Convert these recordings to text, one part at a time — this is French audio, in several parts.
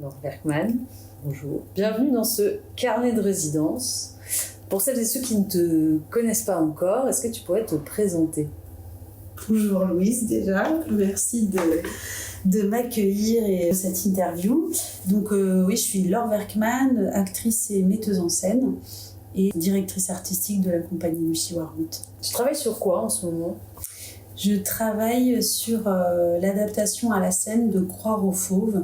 Laure Werkman, bonjour. Bienvenue dans ce carnet de résidence. Pour celles et ceux qui ne te connaissent pas encore, est-ce que tu pourrais te présenter ? Bonjour Louise déjà, merci de m'accueillir et de cette interview. Donc oui, je suis Laure Werkman, actrice et metteuse en scène et directrice artistique de la compagnie Lucie Warmouth. Tu travailles sur quoi en ce moment ? Je travaille sur l'adaptation à la scène de Croire aux fauves,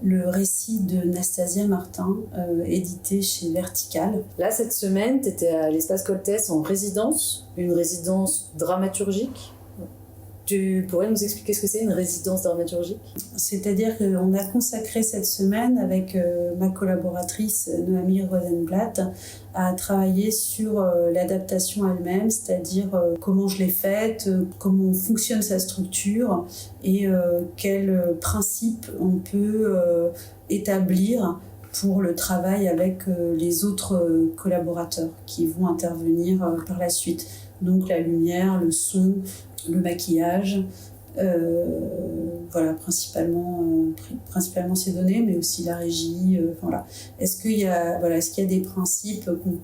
le récit de Nastasia Martin, édité chez Vertical. Là, cette semaine, tu étais à l'Espace Coltès en résidence, une résidence dramaturgique. Tu pourrais nous expliquer ce que c'est une résidence dramaturgique ? C'est-à-dire qu'on a consacré cette semaine avec ma collaboratrice Noémie Rosenblatt à travailler sur l'adaptation elle-même, c'est-à-dire comment je l'ai faite, comment fonctionne sa structure et quels principes on peut établir pour le travail avec les autres collaborateurs qui vont intervenir par la suite. Donc la lumière, le son, le maquillage, voilà, principalement ces données, mais aussi la régie, voilà. Est-ce qu'il y a des principes qu'on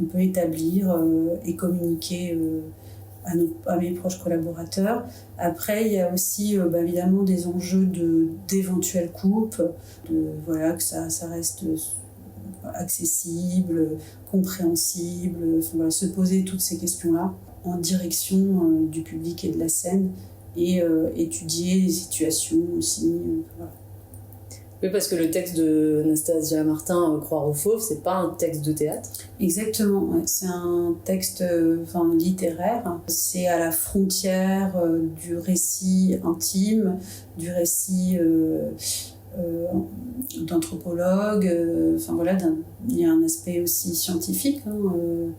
peut établir et communiquer à mes proches collaborateurs. Après, il y a aussi évidemment des enjeux d'éventuelles coupes, que ça reste accessible, compréhensible, se poser toutes ces questions-là en direction du public et de la scène et étudier les situations aussi. Voilà. Oui, parce que le texte de Nastasia Martin, Croire aux fauves, c'est pas un texte de théâtre. Exactement, ouais. C'est un texte littéraire. C'est à la frontière du récit intime, du récit d'anthropologue, il y a un aspect aussi scientifique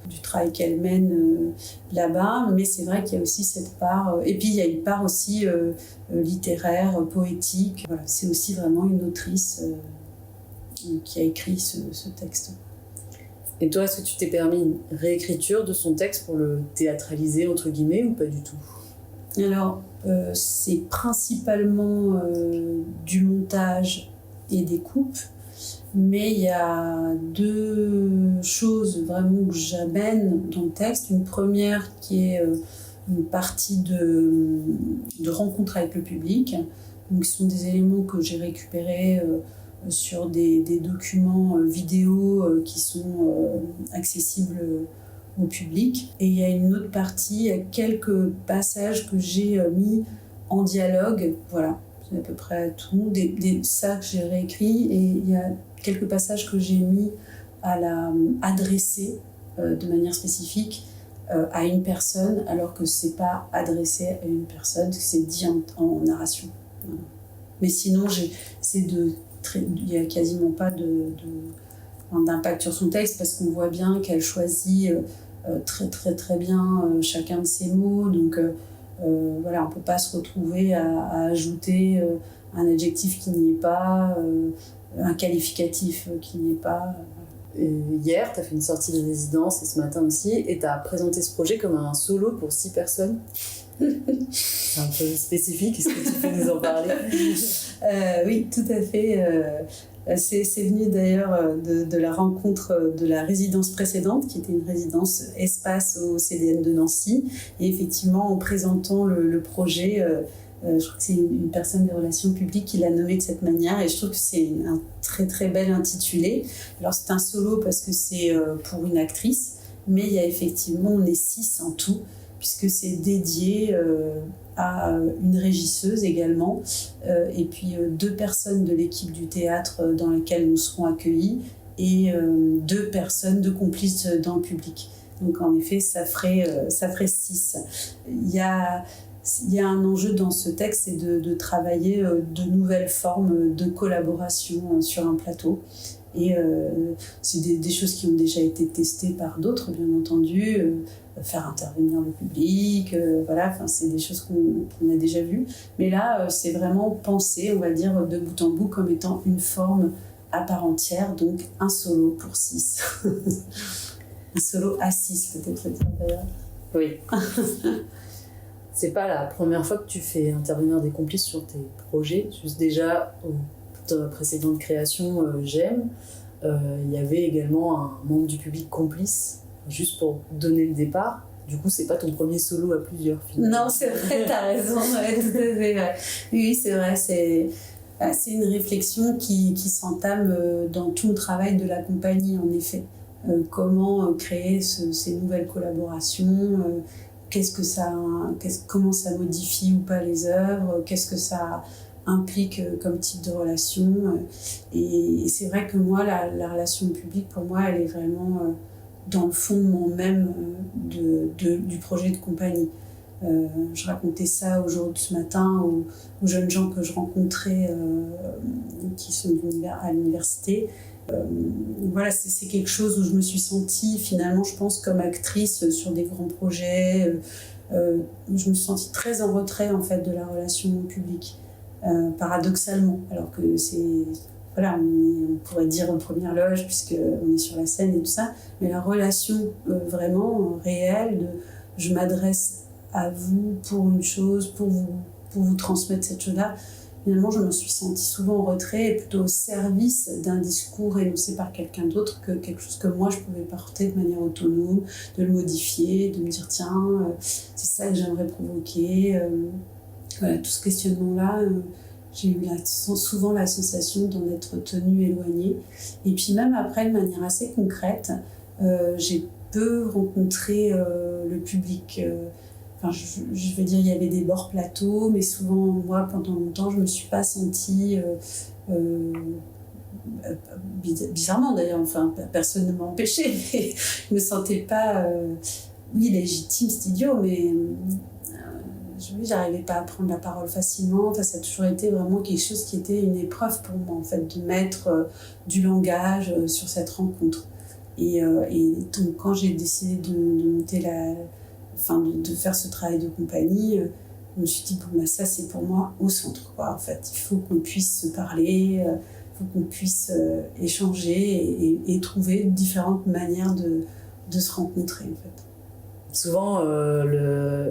du travail qu'elle mène là-bas, mais c'est vrai qu'il y a aussi cette part, et puis il y a une part aussi littéraire, poétique. Voilà, c'est aussi vraiment une autrice qui a écrit ce texte. Et toi, est-ce que tu t'es permis une réécriture de son texte pour le théâtraliser, entre guillemets, ou pas du tout ? Alors, c'est principalement du montage et des coupes, mais il y a deux choses vraiment que j'amène dans le texte. Une première qui est une partie de rencontre avec le public, donc ce sont des éléments que j'ai récupérés sur des documents vidéo qui sont accessibles au public. Et il y a une autre partie, il y a quelques passages que j'ai mis en dialogue, voilà, c'est à peu près tout, ça que j'ai réécrit, et il y a quelques passages que j'ai mis adressés de manière spécifique à une personne, alors que c'est pas adressé à une personne, c'est dit en narration. Voilà. Mais sinon, il y a quasiment pas d'impact sur son texte, parce qu'on voit bien qu'elle choisit très très très bien chacun de ses mots, donc on peut pas se retrouver à ajouter un adjectif qui n'y est pas, un qualificatif qui n'y est pas. Hier, tu as fait une sortie de résidence et ce matin aussi, et tu as présenté ce projet comme un solo pour 6 personnes. C'est un peu spécifique, est-ce que tu peux nous en parler ? Oui, tout à fait. C'est venu d'ailleurs de la rencontre de la résidence précédente, qui était une résidence espace au CDN de Nancy. Et effectivement, en présentant le projet, je trouve que c'est une personne des relations publiques qui l'a nommé de cette manière. Et je trouve que c'est un très très bel intitulé. Alors c'est un solo parce que c'est pour une actrice, mais il y a effectivement, on est 6 en tout, puisque c'est dédié à une régisseuse également, et puis 2 personnes de l'équipe du théâtre dans laquelle nous serons accueillis, et 2 personnes, 2 complices dans le public. Donc en effet, ça ferait 6. Il y a un enjeu dans ce texte, c'est de travailler de nouvelles formes de collaboration sur un plateau. Et c'est des choses qui ont déjà été testées par d'autres, bien entendu, faire intervenir le public, c'est des choses qu'on a déjà vues. Mais là, c'est vraiment pensé, on va dire, de bout en bout comme étant une forme à part entière, donc un solo pour 6. Un solo à 6, peut-être le dire d'ailleurs. Oui. C'est pas la première fois que tu fais intervenir des complices sur tes projets, juste déjà ta précédente création, GEM, il y avait également un membre du public complice, juste pour donner le départ. Du coup, c'est pas ton premier solo à plusieurs, finalement. Non, c'est vrai, t'as raison, ouais, tout à fait. Ouais. Oui, c'est vrai, c'est une réflexion qui s'entame dans tout le travail de la compagnie, en effet. Comment créer ces nouvelles collaborations, comment ça modifie ou pas les œuvres, qu'est-ce que ça implique comme type de relation. Et c'est vrai que moi, la relation publique, pour moi, elle est vraiment dans le fondement même du projet de compagnie. Je racontais ça ce matin aux jeunes gens que je rencontrais qui sont à l'université. Voilà, c'est quelque chose où je me suis sentie finalement, je pense, comme actrice sur des grands projets. Je me suis sentie très en retrait en fait de la relation publique, paradoxalement, alors que voilà, on pourrait dire en première loge puisqu'on est sur la scène et tout ça, mais la relation vraiment réelle je m'adresse à vous pour une chose, pour vous transmettre cette chose-là. Finalement, je me suis sentie souvent en retrait et plutôt au service d'un discours énoncé par quelqu'un d'autre que quelque chose que moi je pouvais porter de manière autonome, de le modifier, de me dire tiens, c'est ça que j'aimerais provoquer. Voilà, tout ce questionnement-là, j'ai eu souvent la sensation d'en être tenue éloignée. Et puis même après, de manière assez concrète, j'ai peu rencontré le public. Enfin, je veux dire, il y avait des bords plateaux, mais souvent, moi, pendant longtemps, je ne me suis pas sentie, bizarrement d'ailleurs, enfin, personne ne m'a empêchée, mais je ne me sentais pas, légitime, c'est idiot, mais je n'arrivais pas à prendre la parole facilement. Enfin, ça a toujours été vraiment quelque chose qui était une épreuve pour moi, en fait, de mettre du langage sur cette rencontre. Et donc, quand j'ai décidé de monter de faire ce travail de compagnie, je me suis dit, bon, ça c'est pour moi au centre, quoi. En fait, il faut qu'on puisse se parler, il faut qu'on puisse échanger et trouver différentes manières de se rencontrer, en fait. Souvent,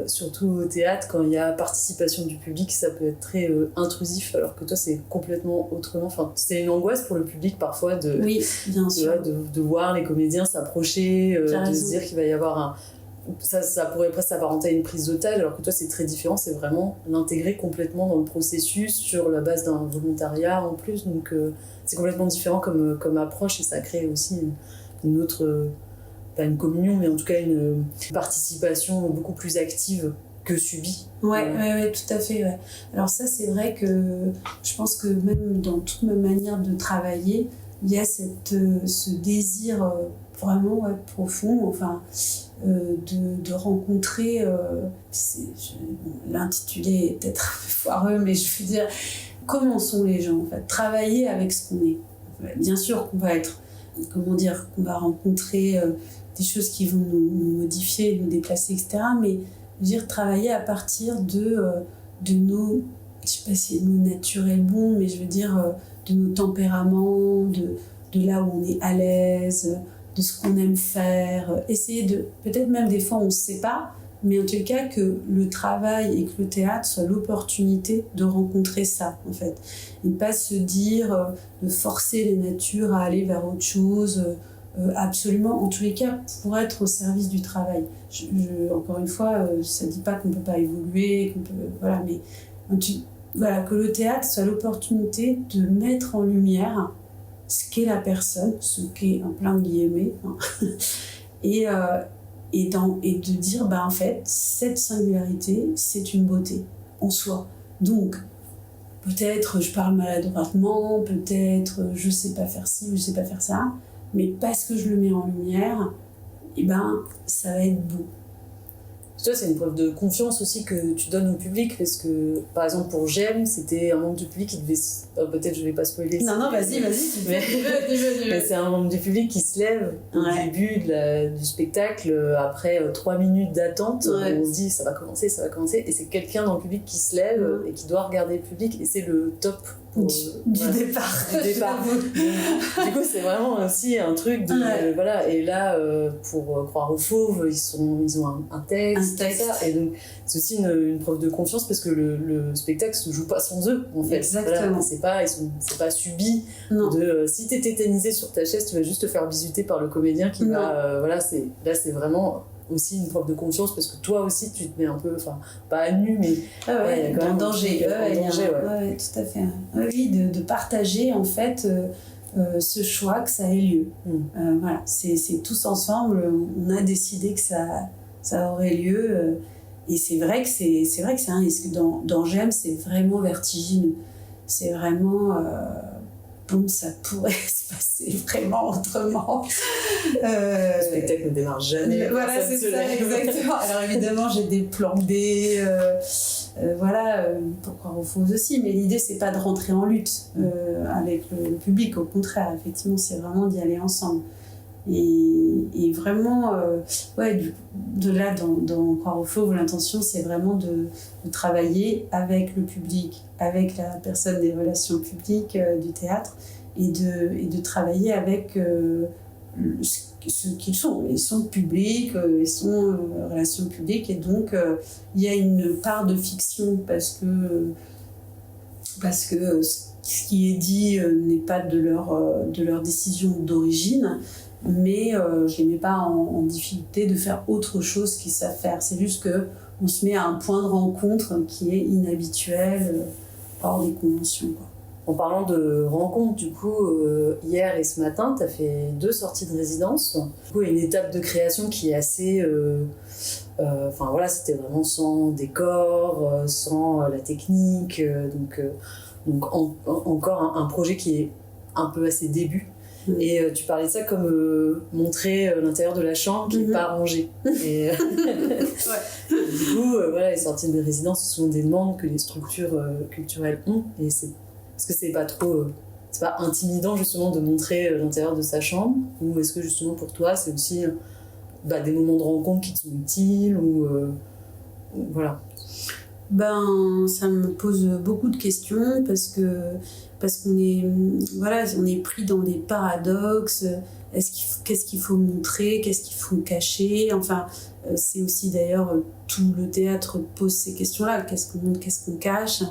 surtout au théâtre, quand il y a participation du public, ça peut être très intrusif, alors que toi, c'est complètement autrement. Enfin, c'est une angoisse pour le public parfois oui, bien sûr. De voir les comédiens s'approcher, de se dire qu'il va y avoir ça pourrait presque s'apparenter à une prise d'otage, alors que toi, c'est très différent. C'est vraiment l'intégrer complètement dans le processus sur la base d'un volontariat en plus. Donc, c'est complètement différent comme approche et ça crée aussi une autre... pas une communion, mais en tout cas une participation beaucoup plus active que subie. Ouais, tout à fait. Ouais. Alors ça, c'est vrai que je pense que même dans toute ma manière de travailler, il y a ce désir vraiment profond, enfin, de rencontrer, l'intitulé est peut-être un peu foireux, mais je veux dire, comment sont les gens, en fait, travailler avec ce qu'on est. Bien sûr qu'on va être, qu'on va rencontrer des choses qui vont nous modifier, nous déplacer, etc. Mais je veux dire, travailler à partir de nos, je sais pas si le mot naturel est bon, mais je veux dire, de nos tempéraments, de là où on est à l'aise, de ce qu'on aime faire. Essayer peut-être même des fois on ne sait pas, mais en tout cas que le travail et que le théâtre soit l'opportunité de rencontrer ça, en fait. Et ne pas se dire, de forcer les natures à aller vers autre chose, absolument, en tous les cas, pour être au service du travail. Encore une fois, ça ne dit pas qu'on ne peut pas évoluer, voilà, mais voilà, que le théâtre soit l'opportunité de mettre en lumière ce qu'est la personne, ce qu'est en plein guillemets, hein, et de dire, en fait, cette singularité, c'est une beauté en soi. Donc, peut-être je parle maladroitement, peut-être je sais pas faire ci, je sais pas faire ça, mais parce que je le mets en lumière, ça va être beau. Toi, c'est une preuve de confiance aussi que tu donnes au public, parce que, par exemple, pour GEM, c'était un membre du public qui devait... peut-être je vais pas spoiler. Non, vas-y, mais c'est un membre du public qui se lève au début du spectacle, après 3 minutes d'attente, on se dit ça va commencer, et c'est quelqu'un dans le public qui se lève et qui doit regarder le public, et c'est le top du départ. Du coup, c'est vraiment aussi un truc de... voilà. Et là, pour Croire aux Fauves, ils ont un texte. Ça. Et donc, c'est aussi une preuve de confiance parce que le spectacle se joue pas sans eux, en fait. Exactement. Voilà, c'est pas subi de... si t'es tétanisé sur ta chaise, tu vas juste te faire bisuter par le comédien qui va... là, c'est vraiment... aussi une preuve de confiance parce que toi aussi tu te mets un peu, enfin pas à nu mais il y a quand même danger, tout à fait. Oui, de partager en fait ce choix, que ça ait lieu. Voilà, c'est tous ensemble, on a décidé que ça aurait lieu et c'est vrai que c'est un risque. Dans J'aime, c'est vraiment vertigineux, c'est vraiment bon, ça pourrait se passer vraiment autrement. Le spectacle ne démarre jamais. Voilà, c'est ça, exactement. Alors évidemment, j'ai des plans B, pour Croire aux Fauves aussi, mais l'idée, c'est pas de rentrer en lutte avec le public. Au contraire, effectivement, c'est vraiment d'y aller ensemble. Et vraiment, de là, dans Croire aux Fauves, l'intention, c'est vraiment de travailler avec le public, avec la personne des relations publiques du théâtre, et de travailler avec ce qu'ils sont. Ils sont publics, ils sont relations publiques, et donc il y a une part de fiction parce que ce qui est dit n'est pas de leur décision d'origine. Mais je les mets pas en difficulté de faire autre chose qu'ils savent faire. C'est juste qu'on se met à un point de rencontre qui est inhabituel, hors des conventions, quoi. En parlant de rencontres, du coup, hier et ce matin, tu as fait 2 sorties de résidence. Du coup, une étape de création qui est assez... c'était vraiment sans décor, sans la technique. Donc encore un projet qui est un peu à ses débuts. Et tu parlais de ça comme montrer l'intérieur de la chambre qui n'est pas rangé. Et du coup, les sorties de résidence, ce sont des demandes que les structures culturelles ont. Et est-ce que c'est pas trop... c'est pas intimidant justement de montrer l'intérieur de sa chambre? Ou est-ce que justement pour toi, c'est aussi des moments de rencontre qui te sont utiles voilà. Ça me pose beaucoup de questions parce qu'on est pris dans des paradoxes. Qu'est-ce qu'il faut montrer, qu'est-ce qu'il faut cacher? Enfin, c'est aussi d'ailleurs tout le théâtre pose ces questions-là. Qu'est-ce qu'on montre, qu'est-ce qu'on cache,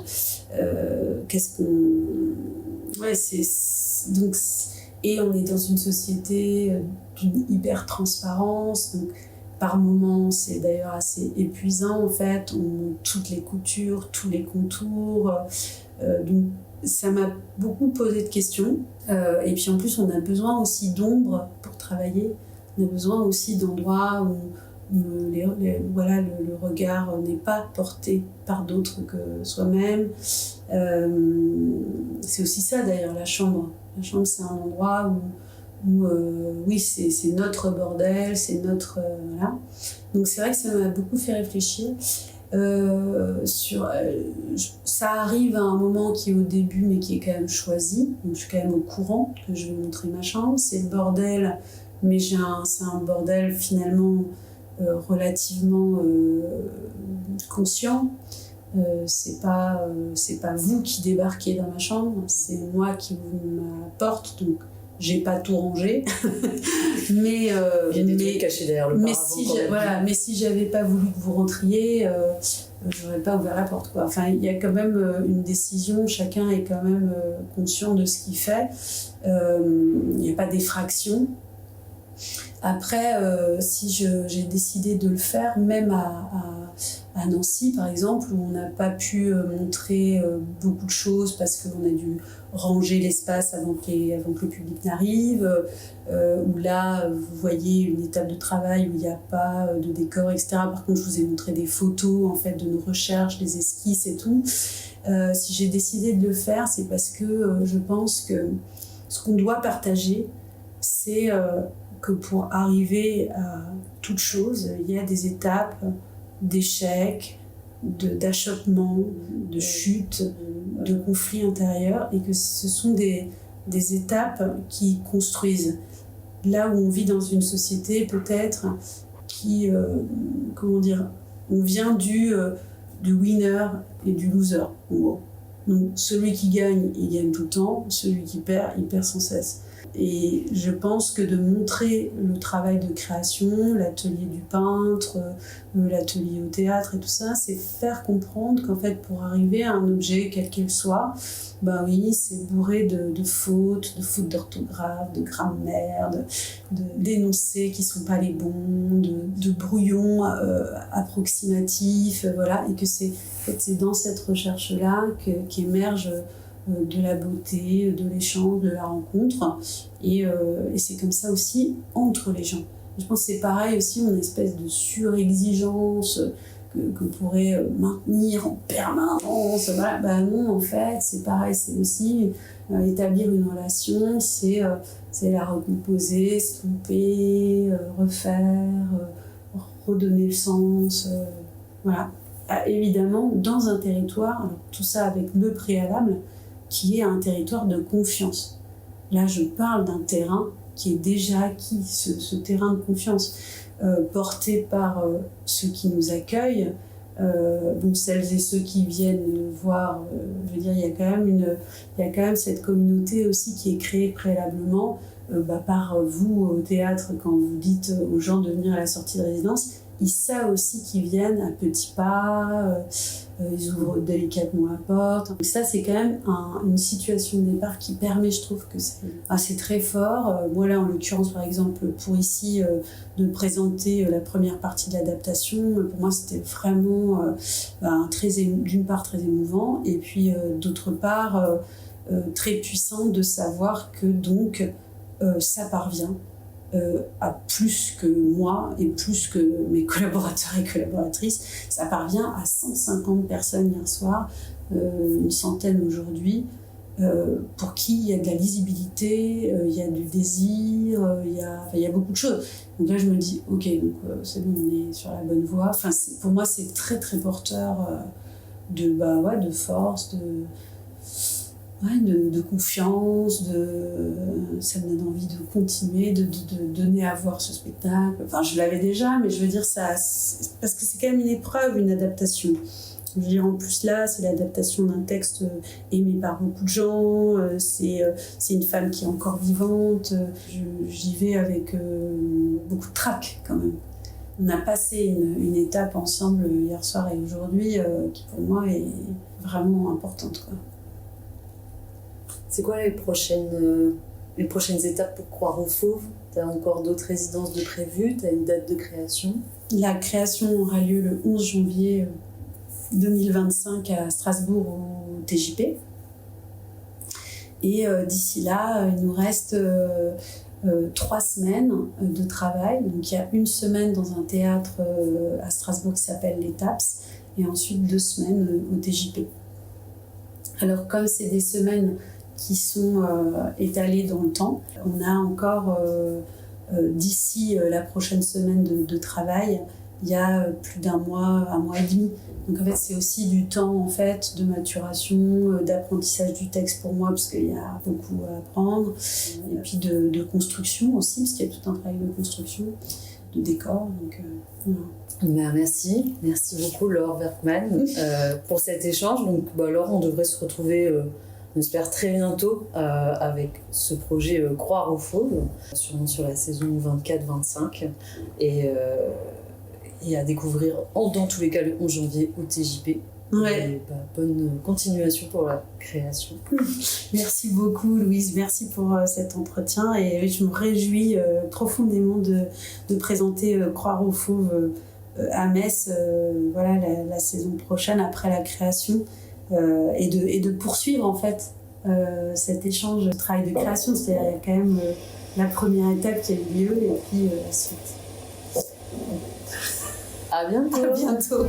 et on est dans une société d'une hyper transparence. Donc, par moments, c'est d'ailleurs assez épuisant en fait. On montre toutes les coutures, tous les contours. Donc, ça m'a beaucoup posé de questions. Et puis en plus, on a besoin aussi d'ombre pour travailler. On a besoin aussi d'endroits où le regard n'est pas porté par d'autres que soi-même. C'est aussi ça d'ailleurs, la chambre. La chambre, c'est un endroit où c'est notre bordel, c'est notre... voilà. Donc c'est vrai que ça m'a beaucoup fait réfléchir. Ça arrive à un moment qui est au début mais qui est quand même choisi, donc je suis quand même au courant que je vais montrer ma chambre, c'est le bordel, mais c'est un bordel finalement relativement conscient. C'est pas vous qui débarquez dans ma chambre, c'est moi qui vous m'apporte, donc j'ai pas tout rangé. Il y a des trucs cachés derrière le paravent. Mais si j'avais pas voulu que vous rentriez, j'aurais pas ouvert la porte, quoi. Enfin, il y a quand même une décision, chacun est quand même conscient de ce qu'il fait. Il n'y a pas d'effraction. Après, si j'ai décidé de le faire, même à Nancy par exemple, où on n'a pas pu montrer beaucoup de choses parce qu'on a dû ranger l'espace avant que le public n'arrive, où là vous voyez une étape de travail où il n'y a pas de décor, etc. Par contre, je vous ai montré des photos en fait de nos recherches, des esquisses et tout. Si j'ai décidé de le faire, c'est parce que je pense que ce qu'on doit partager, c'est que pour arriver à toute chose, il y a des étapes d'échecs, d'achoppements, de chutes, de conflits intérieurs, et que ce sont des étapes qui construisent. Là où on vit dans une société peut-être qui, on vient du winner et du loser, en gros. Donc celui qui gagne, il gagne tout le temps, celui qui perd, il perd sans cesse. Et je pense que de montrer le travail de création, l'atelier du peintre, l'atelier au théâtre et tout ça, c'est faire comprendre qu'en fait, pour arriver à un objet, quel qu'il soit, ben oui, c'est bourré de fautes d'orthographe, de grammaire, d'énoncés qui sont pas les bons, de brouillons approximatifs, voilà, et que c'est dans cette recherche-là qu'émerge de la beauté, de l'échange, de la rencontre. Et c'est comme ça aussi entre les gens. Je pense que c'est pareil aussi, une espèce de surexigence qu'on pourrait maintenir en permanence. Voilà. Ben non, en fait, c'est pareil, c'est aussi établir une relation, c'est la recomposer, se tromper, refaire, redonner le sens. Voilà. Évidemment, dans un territoire, alors tout ça avec le préalable, qui est un territoire de confiance. Là, je parle d'un terrain qui est déjà acquis, ce terrain de confiance, porté par ceux qui nous accueillent, celles et ceux qui viennent voir. Je veux dire, il y a quand même cette communauté aussi qui est créée préalablement par vous au théâtre, quand vous dites aux gens de venir à la sortie de résidence. Ils savent aussi qu'ils viennent à petits pas, ils ouvrent délicatement la porte. Donc ça, c'est quand même une situation de départ qui permet, je trouve, que c'est très fort. Moi, là, en l'occurrence, par exemple, pour ici, de présenter la première partie de l'adaptation, pour moi, c'était vraiment d'une part très émouvant, et puis d'autre part, très puissant de savoir que donc, ça parvient à plus que moi et plus que mes collaborateurs et collaboratrices. Ça parvient à 150 personnes hier soir, une centaine aujourd'hui, pour qui il y a de la lisibilité, il y a du désir, il y a beaucoup de choses. Donc là, je me dis, ok, donc c'est bon, on est sur la bonne voie. Enfin, pour moi, c'est très, très porteur de force, de confiance, ça me donne envie de continuer, de donner à voir ce spectacle. Enfin, je l'avais déjà, mais je veux dire, parce que c'est quand même une épreuve, une adaptation. Je veux dire, en plus là, c'est l'adaptation d'un texte aimé par beaucoup de gens, c'est une femme qui est encore vivante, j'y vais avec beaucoup de trac quand même. On a passé une étape ensemble hier soir et aujourd'hui qui pour moi est vraiment importante, quoi. C'est quoi les prochaines étapes pour Croire au Fauve? Tu as encore d'autres résidences de prévues? Tu as une date de création? La création aura lieu le 11 janvier 2025 à Strasbourg au TJP. Et d'ici là, il nous reste 3 semaines de travail. Donc il y a 1 semaine dans un théâtre à Strasbourg qui s'appelle Les Taps, et ensuite 2 semaines au TJP. Alors comme c'est des semaines qui sont étalées dans le temps, on a encore d'ici la prochaine semaine de travail, il y a plus d'1 mois, 1 mois et demi. Donc en fait, c'est aussi du temps en fait de maturation, d'apprentissage du texte pour moi, parce qu'il y a beaucoup à apprendre, et puis de construction aussi, parce qu'il y a tout un travail de construction, de décor. Donc voilà. Merci beaucoup Laure Werkman pour cet échange. Donc Laure, on devrait se retrouver, on espère très bientôt avec ce projet Croire au Fauve, sûrement sur la saison 24-25, et à découvrir dans tous les cas le 11 janvier au TJP. Ouais. Et bonne continuation pour la création. Merci beaucoup Louise, merci pour cet entretien, et je me réjouis profondément de présenter Croire au Fauve à Metz la saison prochaine après la création, et de poursuivre en fait cet échange de travail de création. C'est-à-dire il y a quand même la première étape qui a eu lieu, et puis la suite. À bientôt. À bientôt.